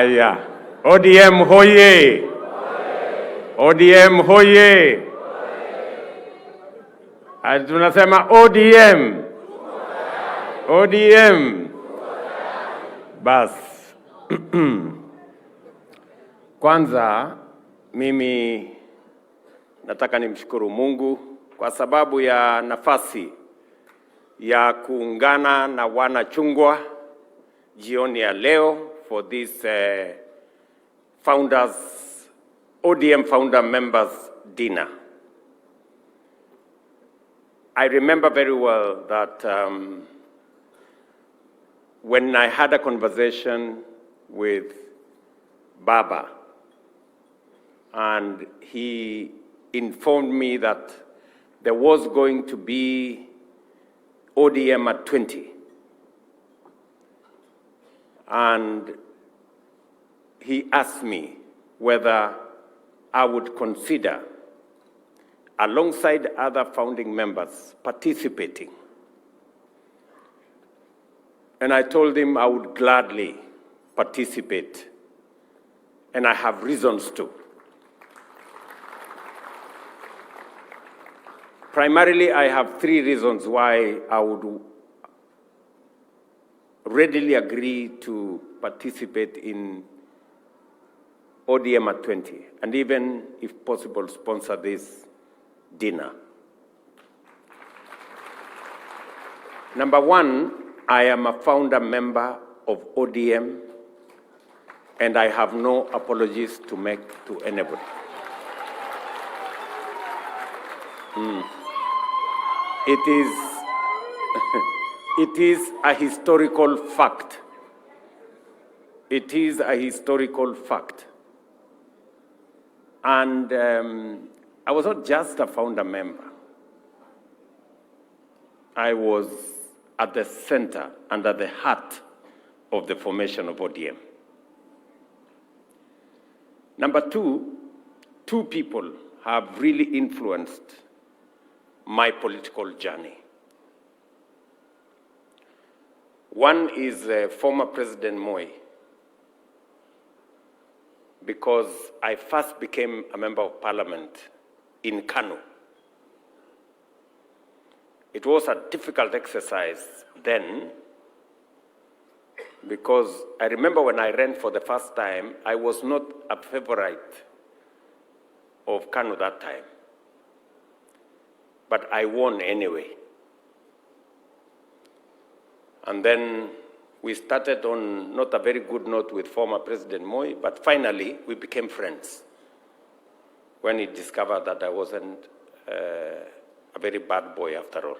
Haya, ODM hoye! ODM hoye! Tunasema ODM. ODM. Bas. Kwanza mimi nataka nimshukuru Mungu kwa sababu ya nafasi ya kuungana na wana chungwa jioni ya leo for this ODM founder members dinner. I remember very well that when I had a conversation with Baba, and he informed me that there was going to be ODM at 20. And he asked me whether I would consider, alongside other founding members, participating. And I told him I would gladly participate, and I have reasons to. Primarily, I have three reasons why I would readily agree to participate in ODM at 20, and even, if possible, sponsor this dinner. Number one, I am a founder member of ODM, and I have no apologies to make to anybody. It is a historical fact. It is a historical fact. And I was not just a founder member. I was at the center and at the heart of the formation of ODM. Number two, two people have really influenced my political journey. One is former President Moi, because I first became a member of parliament in Kano. It was a difficult exercise then, because I remember when I ran for the first time, I was not a favorite of Kano that time. But I won anyway. And then we started on not a very good note with former President Moi, but finally we became friends when he discovered that I wasn't a very bad boy after all.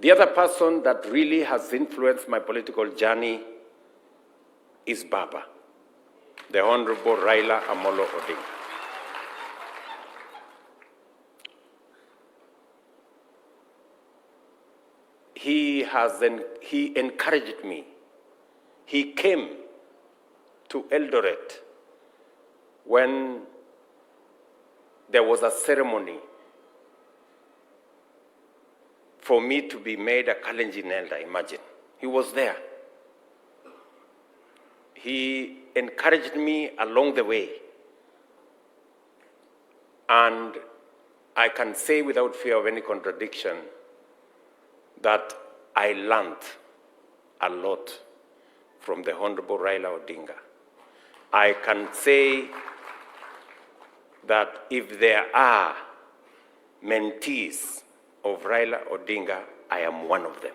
The other person that really has influenced my political journey is Baba, the Honorable Raila Odinga. He encouraged me. He came to Eldoret when there was a ceremony for me to be made a Kalenjin elder, imagine. He was there. He encouraged me along the way. And I can say without fear of any contradiction that I learned a lot from the Honorable Raila Odinga. I can say that if there are mentees of Raila Odinga, I am one of them.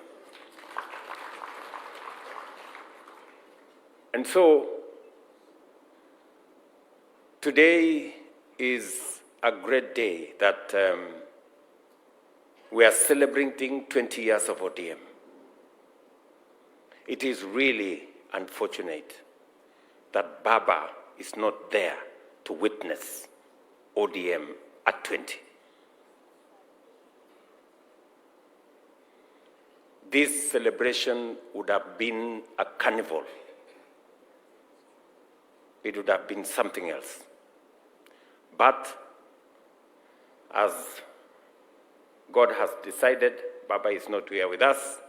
And so, today is a great day that we are celebrating 20 years of ODM. It is really unfortunate that Baba is not there to witness ODM at 20. This celebration would have been a carnival. It would have been something else. But as God has decided, Baba is not here with us,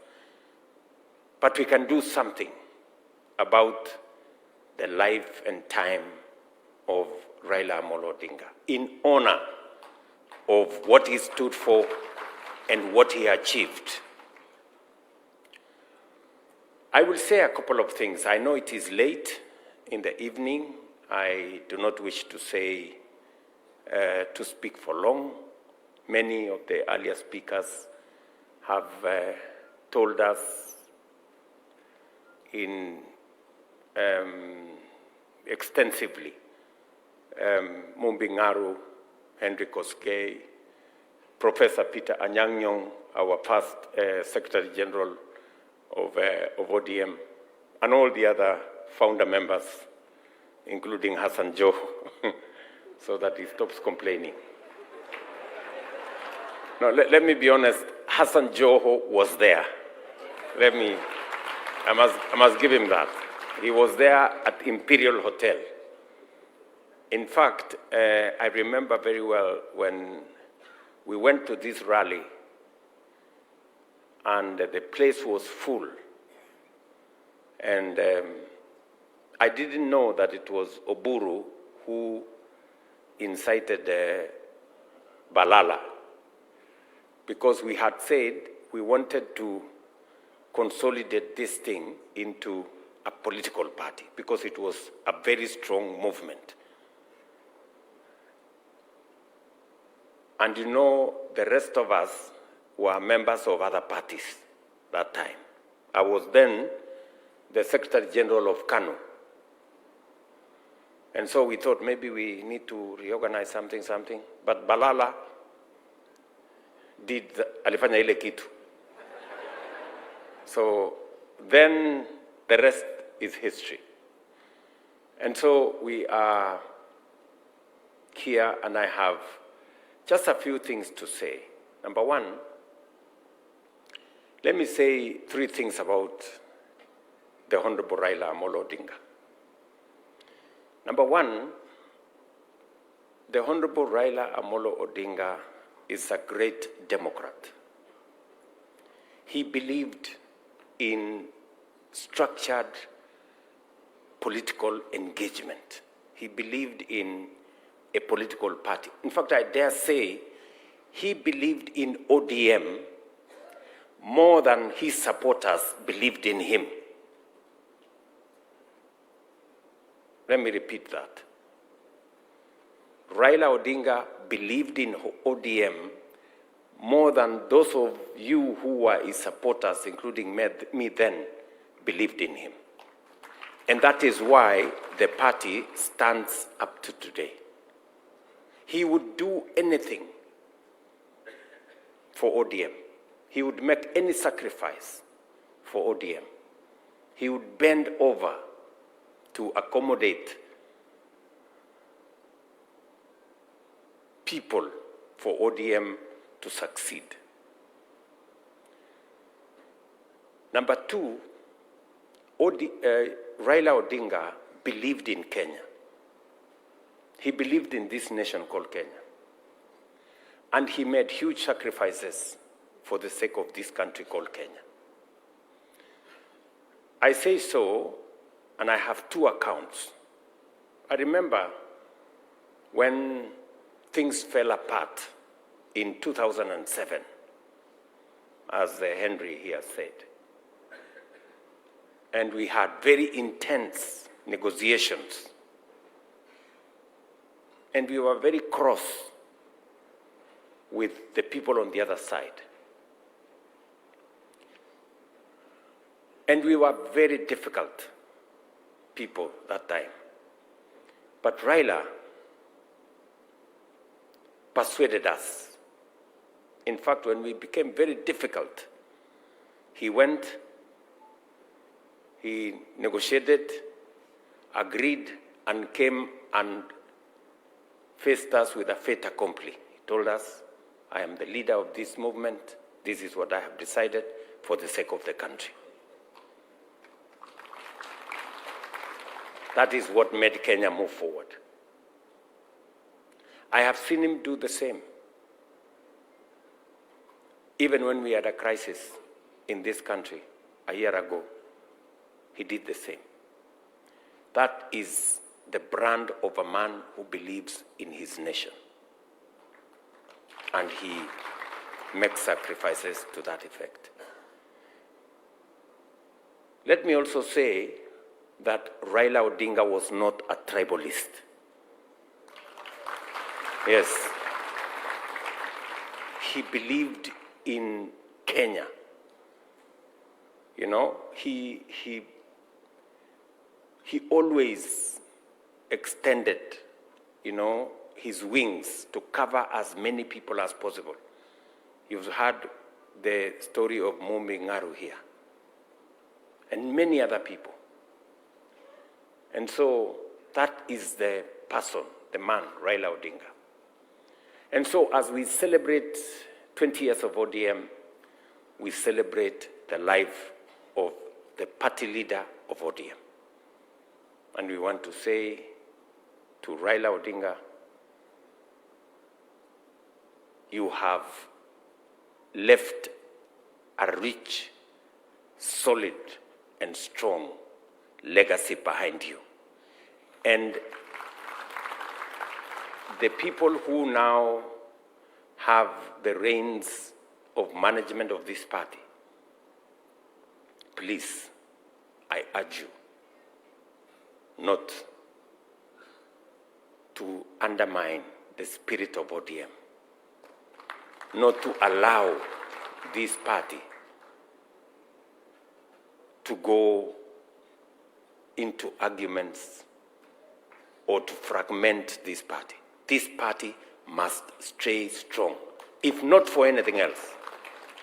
but we can do something about the life and time of Raila Odinga in honor of what he stood for and what he achieved. I will say a couple of things. I know it is late in the evening. I do not wish to speak for long. Many of the earlier speakers have told us extensively. Mumbingaru, Henry Koskei, Professor Peter Anyang-Nyong, our past Secretary General of ODM, and all the other founder members, including Hassan Joho, so that he stops complaining. No, let me be honest, Hassan Joho was there. I must give him that. He was there at Imperial Hotel. In fact, I remember very well when we went to this rally and the place was full. And I didn't know that it was Oburu who incited Balala, because we had said we wanted to consolidate this thing into a political party because it was a very strong movement. And you know, the rest of us were members of other parties that time. I was then the Secretary General of Kano. And so we thought maybe we need to reorganize something. But Balala did alifanya ile kitu. So then the rest is history. And so we are here, and I have just a few things to say. Number one, let me say three things about the Honorable Raila Odinga. Number one, the Honorable Raila Odinga is a great Democrat. He believed in structured political engagement. He believed in a political party. In fact, I dare say he believed in ODM more than his supporters believed in him. Let me repeat that. Raila Odinga believed in ODM more than those of you who were his supporters, including me then, believed in him. And that is why the party stands up to today. He would do anything for ODM. He would make any sacrifice for ODM. He would bend over to accommodate people for ODM to succeed. Number two, Raila Odinga believed in Kenya. He believed in this nation called Kenya. And he made huge sacrifices for the sake of this country called Kenya. I say so, and I have two accounts. I remember when things fell apart in 2007, as Henry here said. And we had very intense negotiations. And we were very cross with the people on the other side. And we were very difficult people that time. But Raila persuaded us. In fact, when we became very difficult, he went, he negotiated, agreed, and came and faced us with a fait accompli. He told us, I am the leader of this movement. This is what I have decided for the sake of the country. That is what made Kenya move forward. I have seen him do the same. Even when we had a crisis in this country a year ago, he did the same. That is the brand of a man who believes in his nation. And he makes sacrifices to that effect. Let me also say that Raila Odinga was not a tribalist. Yes. He believed in Kenya. You know, he always extended, you know, his wings to cover as many people as possible. You've heard the story of Mumbi Ngaru here, and many other people. And so that is the person, the man, Raila Odinga. And so as we celebrate 20 years of ODM, we celebrate the life of the party leader of ODM. And we want to say to Raila Odinga, you have left a rich, solid, and strong legacy behind you. And the people who now have the reins of management of this party, please, I urge you not to undermine the spirit of ODM, not to allow this party to go into arguments or to fragment this party. This party must stay strong, if not for anything else,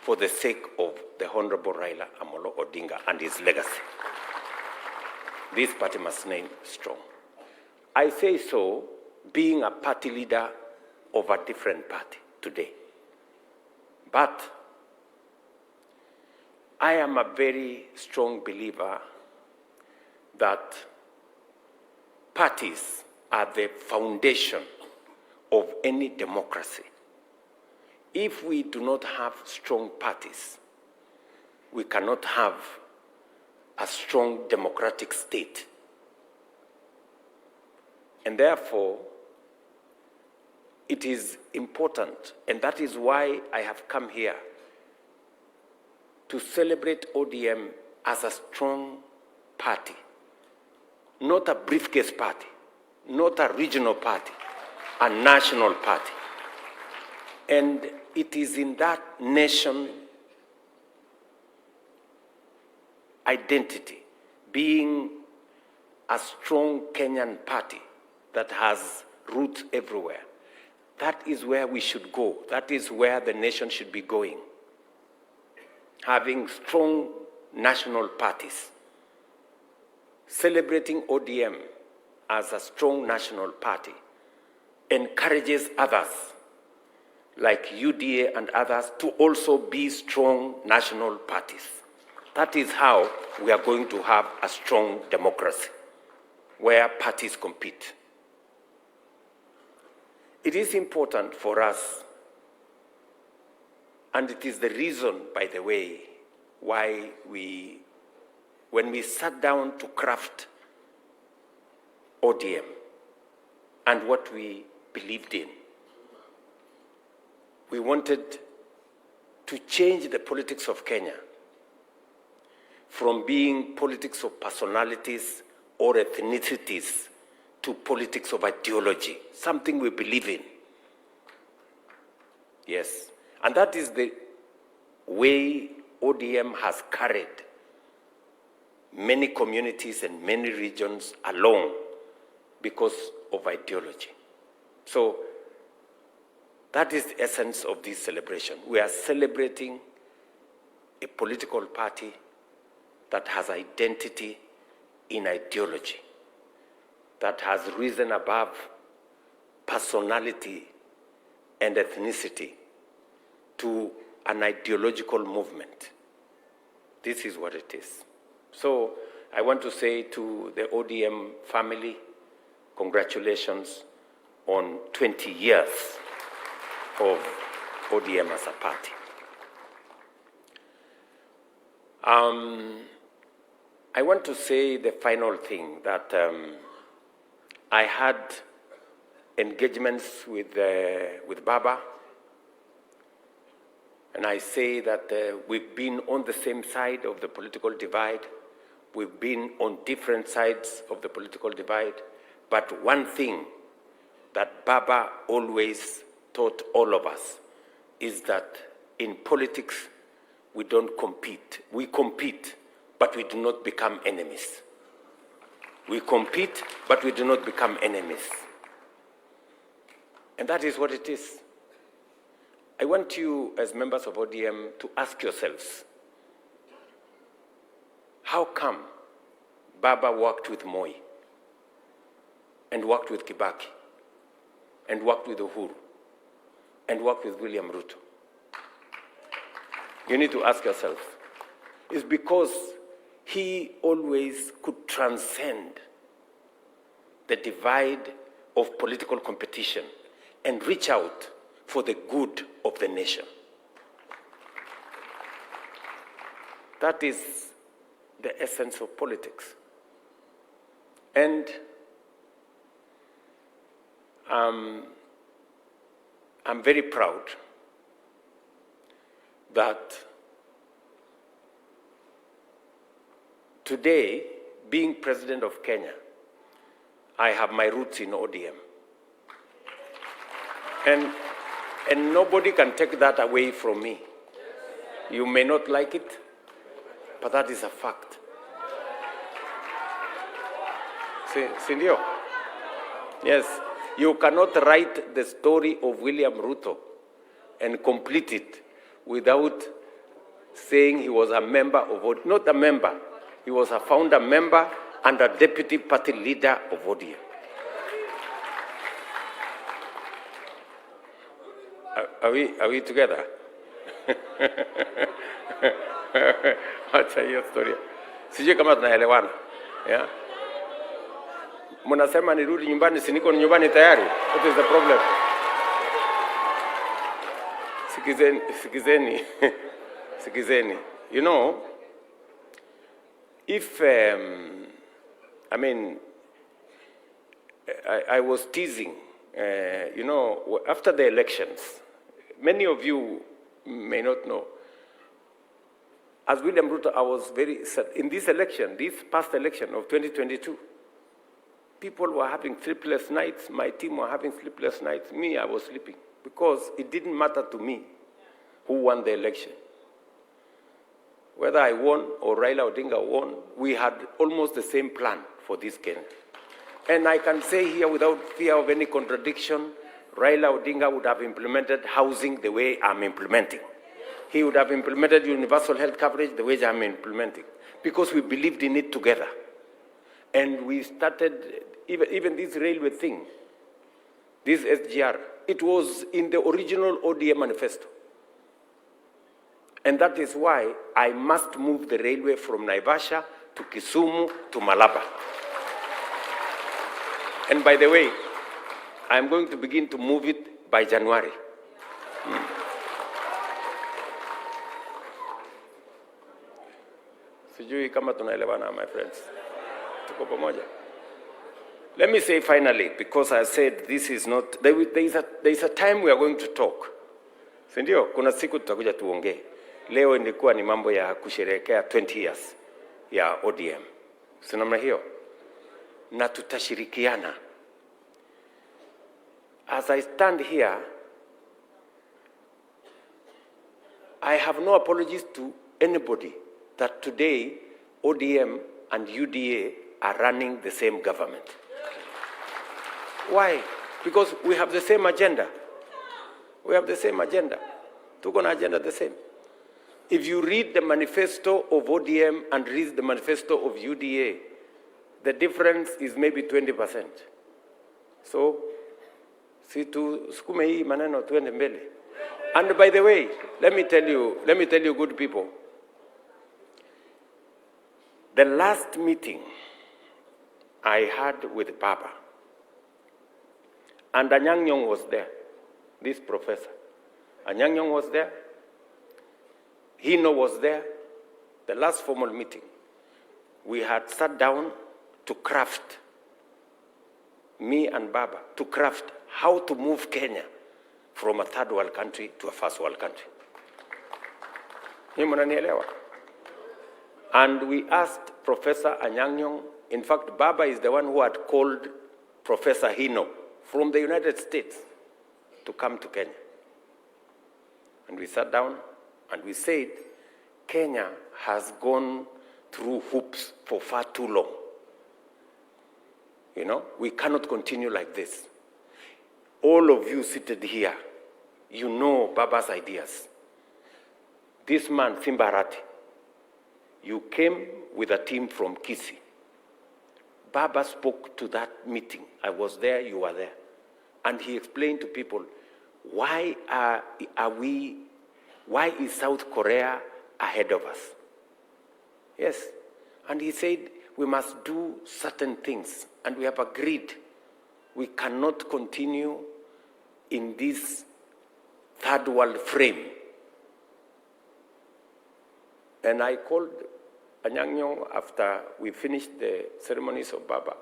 for the sake of the Honorable Raila Amolo Odinga and his legacy. This party must remain strong. I say so being a party leader of a different party today. But I am a very strong believer that parties are the foundation of any democracy. If we do not have strong parties, we cannot have a strong democratic state. And therefore, it is important, and that is why I have come here to celebrate ODM as a strong party, not a briefcase party, not a regional party, a national party. And it is in that nation identity, being a strong Kenyan party that has roots everywhere. That is where we should go. That is where the nation should be going. Having strong national parties. Celebrating ODM as a strong national party encourages others, like UDA and others, to also be strong national parties. That is how we are going to have a strong democracy, where parties compete. It is important for us, and it is the reason, by the way, why when we sat down to craft ODM and what we believed in, we wanted to change the politics of Kenya from being politics of personalities or ethnicities to politics of ideology, something we believe in. Yes, and that is the way ODM has carried many communities and many regions along because of ideology. So that is the essence of this celebration. We are celebrating a political party that has identity in ideology, that has risen above personality and ethnicity to an ideological movement. This is what it is. So I want to say to the ODM family, congratulations on 20 years of ODM as a party. I want to say the final thing, that I had engagements with Baba, and I say that we've been on the same side of the political divide. We've been on different sides of the political divide. But one thing that Baba always taught all of us is that in politics, we don't compete. We compete, but we do not become enemies. We compete, but we do not become enemies. And that is what it is. I want you, as members of ODM, to ask yourselves, how come Baba worked with Moi, and worked with Kibaki, and worked with Uhuru, and worked with William Ruto? You need to ask yourself. It's because he always could transcend the divide of political competition and reach out for the good of the nation. That is the essence of politics. And I'm very proud that today, being president of Kenya, I have my roots in ODM. And nobody can take that away from me. You may not like it, but that is a fact. Sindio? Yes, you cannot write the story of William Ruto and complete it without saying he was a member of, not a member, he was a founder member and a deputy party leader of ODM. Are we together? Acha hiyo story. Sijui kama tunaelewana. Yeah? Mnasema nirudi nyumbani, si niko nyumbani tayari? What is the problem? Sikizeni. You know, if, I was teasing, you know, after the elections, many of you may not know, as William Ruto, I was very sad. In this election, this past election of 2022, people were having sleepless nights. My team were having sleepless nights. Me, I was sleeping because it didn't matter to me who won the election. Whether I won or Raila Odinga won, we had almost the same plan for this Kenya. And I can say here without fear of any contradiction, Raila Odinga would have implemented housing the way I'm implementing. He would have implemented universal health coverage the way I'm implementing, because we believed in it together. And we started, even this railway thing, this SGR, it was in the original ODM manifesto. And that is why I must move the railway from Naivasha to Kisumu to Malaba. And by the way, I'm going to begin to move it by January. Sijui kama tunaelewana, my friends. Tuko pamoja. Let me say finally, because I said this is not, there is a time we are going to talk. Sindio? Kuna siku tutakuja tuongee. Leo ilikuwa ni mambo ya kusherehekea 20 years ya ODM. Sinamna hiyo? Na tutashirikiana. As I stand here, I have no apologies to anybody that today ODM and UDA are running the same government. Why? Because we have the same agenda. We have the same agenda. Tuko na agenda the same. If you read the manifesto of ODM and read the manifesto of UDA, the difference is maybe 20%. So, si tu sukume hii maneno tuende mbele. And by the way, let me tell you good people, the last meeting I had with Baba, and Anyang' Nyong'o was there, this professor. Anyang' Nyong'o was there. Hino was there, the last formal meeting. we had sat down to craft, me and Baba, to craft how to move Kenya from a third world country to a first world country. And we asked Professor Anyang', in fact, Baba is the one who had called Professor Hino from the United States to come to Kenya. And we sat down and we said, Kenya has gone through hoops for far too long. You know, we cannot continue like this. All of you seated here, you know Baba's ideas. This man, Simbarati, you came with a team from Kisii. Baba spoke to that meeting. I was there, you were there. And he explained to people, why is South Korea ahead of us? Yes. And he said, we must do certain things. And we have agreed we cannot continue in this third world frame. And I called Anyang' after we finished the ceremonies of Baba.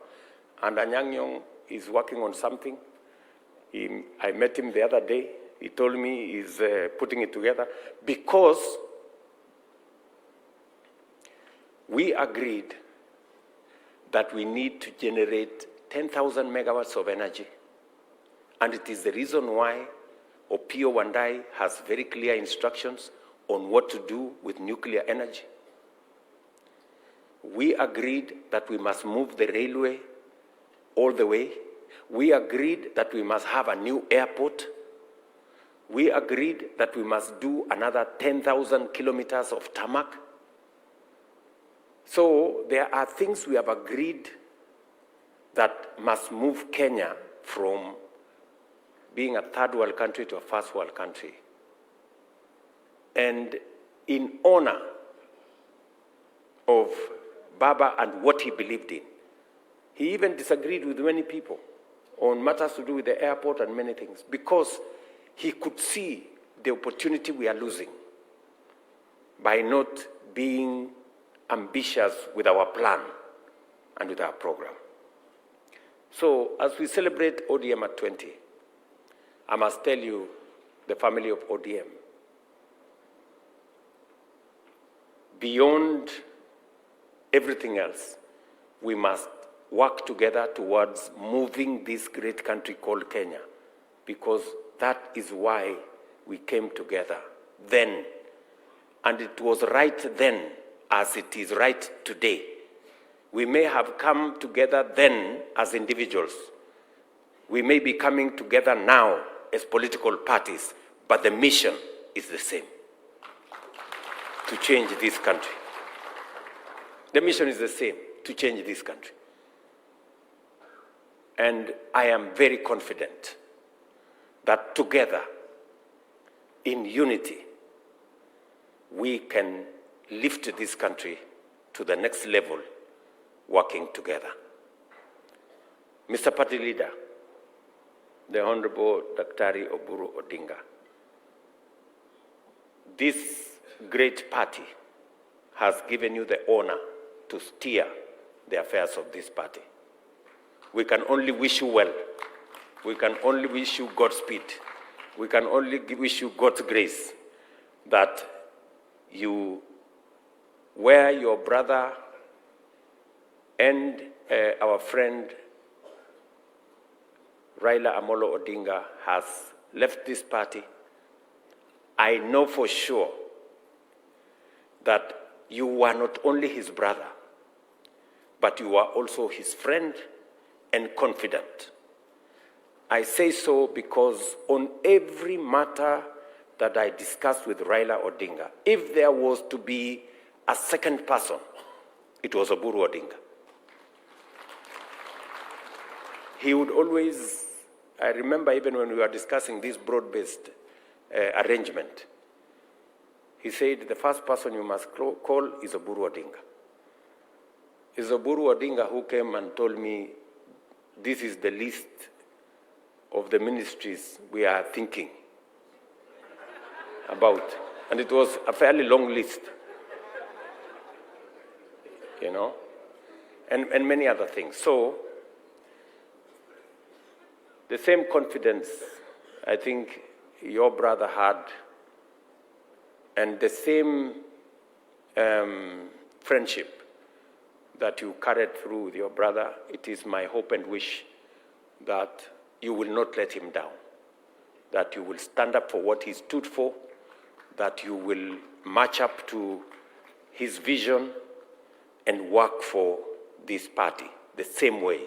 And Anyang' is working on something. I met him the other day. He told me he's putting it together because we agreed that we need to generate 10,000 megawatts of energy. And it is the reason why Opiyo Wandayi has very clear instructions on what to do with nuclear energy. We agreed that we must move the railway all the way. We agreed that we must have a new airport. We agreed that we must do another 10,000 kilometers of tarmac. So there are things we have agreed that must move Kenya from being a third world country to a first world country. And in honor of Baba and what he believed in, he even disagreed with many people on matters to do with the airport and many things, because he could see the opportunity we are losing by not being ambitious with our plan and with our program. So as we celebrate ODM at 20, I must tell you, the family of ODM, beyond everything else, we must work together towards moving this great country called Kenya, because that is why we came together then. And it was right then as it is right today. We may have come together then as individuals. We may be coming together now as political parties, but the mission is the same: to change this country. The mission is the same: to change this country. And I am very confident that together, in unity, we can lift this country to the next level, working together. Mr. Party Leader, the Honorable Daktari Oburu Odinga, this great party has given you the honor to steer the affairs of this party. We can only wish you well. We can only wish you Godspeed. We can only wish you God's grace that you, where your brother and our friend Raila Amolo Odinga has left this party, I know for sure that you are not only his brother, but you are also his friend and confidant. I say so because on every matter that I discussed with Raila Odinga, if there was to be a second person, it was Oburu Odinga. He would always, I remember even when we were discussing this broad-based arrangement, he said the first person you must call is Oburu Odinga. It's Oburu Odinga who came and told me, this is the list of the ministries we are thinking about. And it was a fairly long list, you know. and many other things. So the same confidence I think your brother had, and the same friendship that you carried through with your brother, it is my hope and wish that you will not let him down, that you will stand up for what he stood for, that you will match up to his vision and work for this party the same way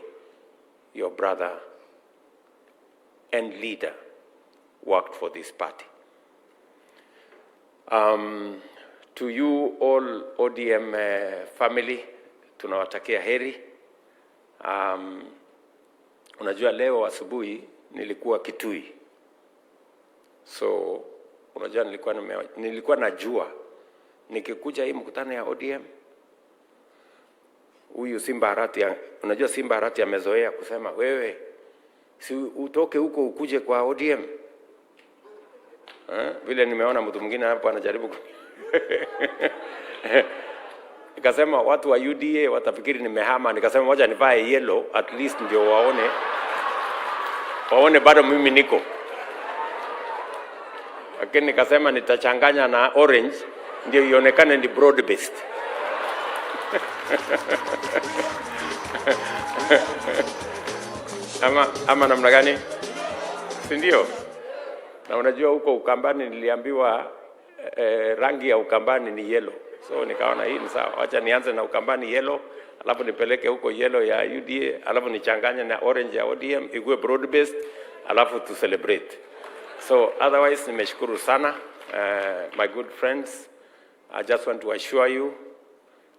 your brother and leader worked for this party. To you all ODM family, tunawatakia heri. Unajua leo asubuhi nilikuwa Kitui. So unajua nilikuwa najua nikikuja hii mkutano ya ODM, huyu Simba Arati, unajua Simba Arati amezoea kusema wewe si utoke huko ukuje kwa ODM. Vile nimeona mtu mwingine hapo anajaribu nikasema watu wa UDA watafikiri nimehama, nikasema moja nivae yellow at least ndio waone bado mimi niko. Lakini nikasema nitachanganya na orange ndio ionekane ni broad based. ama namna gani? Si ndio? Na unajua huko Ukambani niliambiwa rangi ya Ukambani ni yellow. So nikaona hii ni sawa. Acha nianze na Ukambani yellow, alafu nipeleke huko yellow ya UDA, alafu nichanganye na orange ya ODM, ikuwe broad based, alafu to celebrate. So otherwise nimeshukuru sana my good friends. I just want to assure you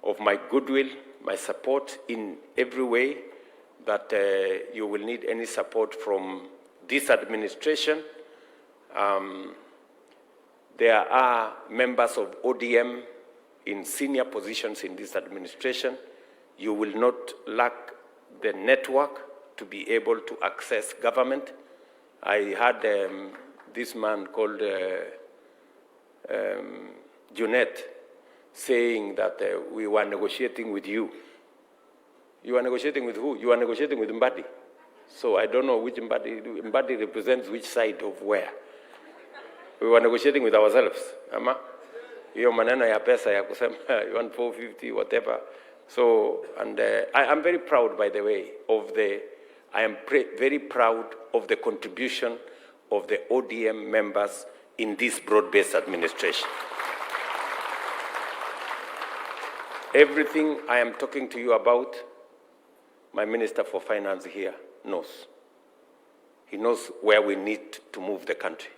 of my goodwill, my support in every way, that you will need any support from this administration. There are members of ODM in senior positions in this administration. You will not lack the network to be able to access government. I had this man called Junet saying that we were negotiating with you. You are negotiating with who? You are negotiating with Mbadi. So I don't know which Mbadi. Mbadi represents which side of where. We were negotiating with ourselves. Ama? Hiyo maneno ya pesa ya kusema you want 450 whatever. So and I am very proud, by the way, of very proud of the contribution of the ODM members in this broad-based administration. Everything I am talking to you about, my Minister for Finance here knows. He knows where we need to move the country.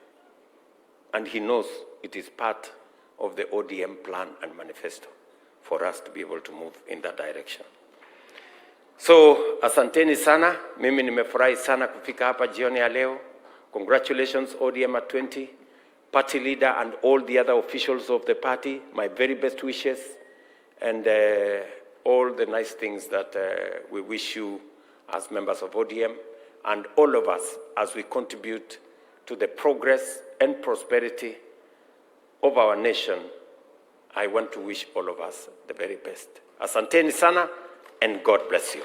And he knows it is part of the ODM plan and manifesto for us to be able to move in that direction. So, asanteni sana. Mimi nimefurahi sana kufika hapa jioni ya leo. Congratulations ODM at 20, party leader and all the other officials of the party. My very best wishes and all the nice things that we wish you as members of ODM and all of us as we contribute to the progress and prosperity of our nation. I want to wish all of us the very best. Asanteni sana and God bless you.